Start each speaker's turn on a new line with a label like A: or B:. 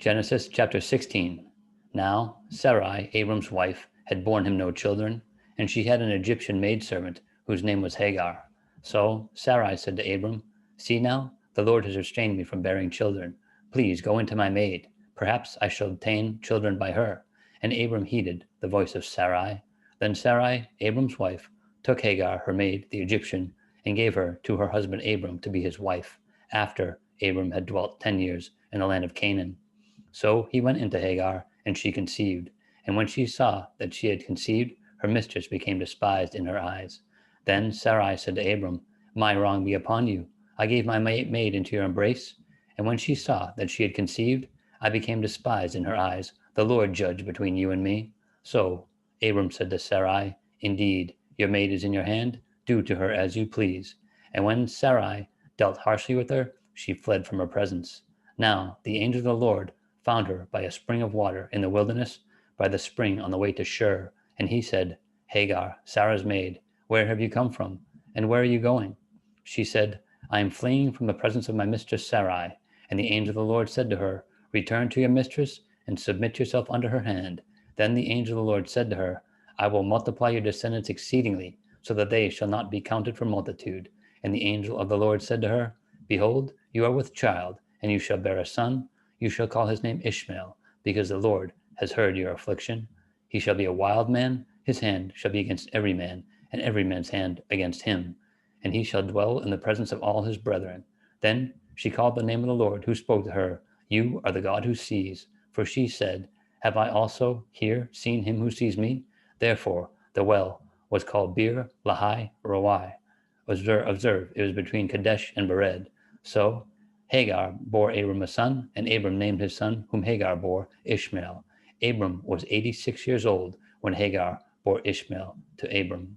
A: Genesis chapter 16. Now Sarai, Abram's wife, had borne him no children, and she had an Egyptian maidservant whose name was Hagar. So Sarai said to Abram, "See now, the Lord has restrained me from bearing children. Please go into my maid. Perhaps I shall obtain children by her." And Abram heeded the voice of Sarai. Then Sarai, Abram's wife, took Hagar, her maid, the Egyptian, and gave her to her husband Abram to be his wife, after Abram had dwelt 10 years in the land of Canaan. So he went into Hagar, and she conceived. And when she saw that she had conceived, her mistress became despised in her eyes. Then Sarai said to Abram, "My wrong be upon you. I gave my maid into your embrace. And when she saw that she had conceived, I became despised in her eyes. The Lord judge between you and me." So Abram said to Sarai, "Indeed, your maid is in your hand. Do to her as you please." And when Sarai dealt harshly with her, she fled from her presence. Now the angel of the Lord found her by a spring of water in the wilderness, by the spring on the way to Shur. And he said, "Hagar, Sarah's maid, where have you come from, and where are you going?" She said, "I am fleeing from the presence of my mistress Sarai." And the angel of the Lord said to her, "Return to your mistress, and submit yourself under her hand." Then the angel of the Lord said to her, "I will multiply your descendants exceedingly, so that they shall not be counted for multitude." And the angel of the Lord said to her, "Behold, you are with child, and you shall bear a son. You shall call his name Ishmael, because the Lord has heard your affliction. He shall be a wild man, his hand shall be against every man, and every man's hand against him. And he shall dwell in the presence of all his brethren." Then she called the name of the Lord who spoke to her, "You are the God who sees." For she said, "Have I also here seen him who sees me?" Therefore the well was called Bir Lahai Roi. Observe, it was between Kadesh and Bered. So Hagar bore Abram a son, and Abram named his son, whom Hagar bore, Ishmael. Abram was 86 years old when Hagar bore Ishmael to Abram.